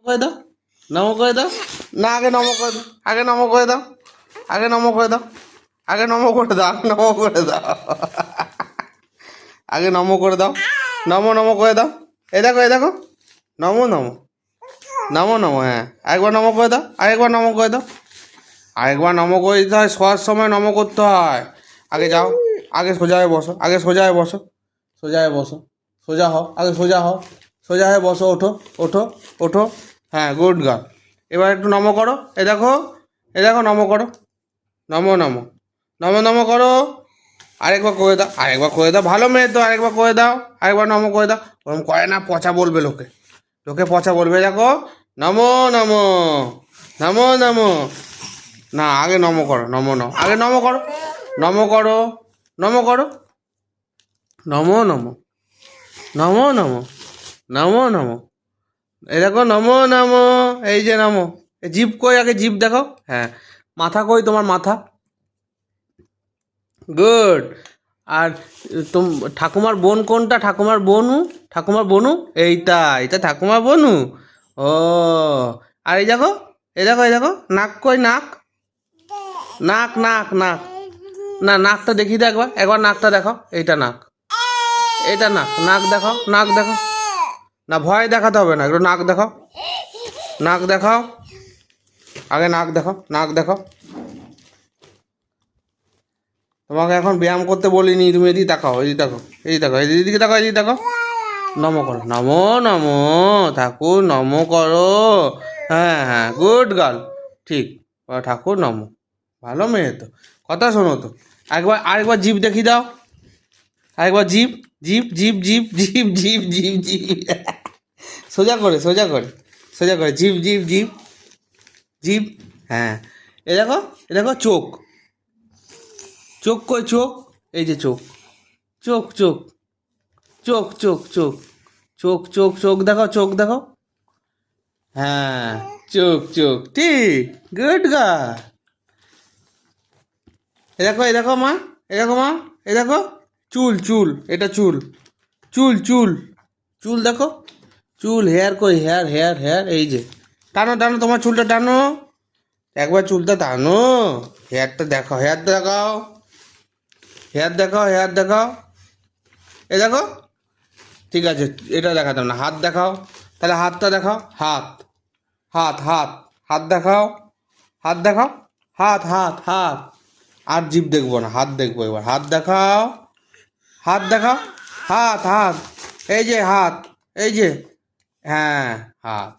করে দাও, নমো করে দাও। না, আগে নমো করে দাও, আগে নমো করে দাও, আগে নমো করে দাও, আগে নমো করে দাও, আগে নমো করে দাও, আগে নমো করে দাও, নমো নমো করে দাও। এই দেখো, এই দেখো, নমো নমো, নমো নমো, হ্যাঁ একবার নমো করে দাও, আরেকবার নমো করে দাও, আরেকবার নমো করে দিতে হয়। শোয়ার সময় নমো করতে হয়। আগে যাও, আগে সোজা হয়ে বসো, আগে সোজা হয়ে বসো, সোজা হয়ে বসো, সোজা হও, আগে সোজা হও, সোজা হয়ে বসো, ওঠো, ওঠো, ওঠো, হ্যাঁ গুড গার্ল। এবার একটু নমো করো, এ দেখো নমো করো, নমো নমো, নমো নমো করো, আরেকবার করে দাও, আরেকবার করে দাও, ভালো মেয়ে তো, আরেকবার করে দাও, আরেকবার নমো করে দাও। ওরকম করে না, পচা বলবে লোকে, লোকে পচা বলবে। দেখো, নমো নমো, নমো নমো, না আগে নমো করো, নমো নমো, আগে নমো করো, নমো করো, নমো করো, নমো নমো, নমো নমো, নমো নমো, এই দেখো নমো নমো, এই যে নমো। জিভ কই, আগে জিভ দেখো, হ্যাঁ মাথা কই তোমার মাথা, গুড। আর ঠাকুমার বোন কোনটা, ঠাকুমার বনু, ঠাকুমার বনু, এইটা, এটা ঠাকুমার বনু। ও, আর এই দেখো, এই দেখো, এই দেখো, নাক কই, নাক, নাক নাক নাক, না নাকটা দেখি তো একবার, একবার নাকটা দেখো, এইটা নাক, এটা নাক, নাক দেখাও, নাক দেখাও, না ভয় দেখাতে হবে না, একটু নাক দেখাও, নাক দেখাও, আগে নাক দেখাও, নাক দেখাও। তোমাকে এখন ব্যায়াম করতে বলিনি, তুমি এদিকে তাকাও, এদিকে তাকাও, এই দেখো, এদিকে তাকাও, এদিকে তাকাও, নমো করো, নমো নমো, ঠাকুর নমো করো, হ্যাঁ হ্যাঁ গুড গার্ল, ঠিক, ঠাকুর নমো, ভালো মেয়ে তো, কথা শোনো তো, একবার আরেকবার জিভ দেখি দাও, আরেকবার জিভ, জিভ জিভ জিভ জিভ জিভ জিভ জিভ, সোজা করে, সোজা করে, সোজা করে, জিভ জিভ জিভ জিভ, হ্যাঁ এ দেখো, এ দেখো চোখ, চোখ কই, চোখ, এই যে চোখ, চোখ চোখ, চোখ চোখ চোখ, চোখ চোখ, চোখ দেখাও, চোখ দেখাও, হ্যাঁ চোখ চোখ, ঠিক, গুড গার্ল। এ দেখো, এ দেখো মা, এ দেখো মা, এ দেখো, চুল চুল, এটা চুল, চুল চুল, চুল দেখো, চুল, হেয়ার কই, হেয়ার হেয়ার হেয়ার, এই যে, টানো টানো তোমার চুলটা টানো, একবার চুলটা টানো, হেয়ারটা দেখাও, হেয়ার দেখাও, হেয়ার দেখাও, হেয়ার দেখাও, এ দেখো, ঠিক আছে এটা দেখাতাম না, হাত দেখাও, তাহলে হাতটা দেখাও, হাত, হাত হাত, হাত দেখাও, হাত দেখাও, হাত হাত হাত, আর জিভ দেখবো না, হাত দেখবো এবার, হাত দেখাও, হাত দেখাও, হাত হাত, এই যে হাত, এই যে, হ্যাঁ হাত,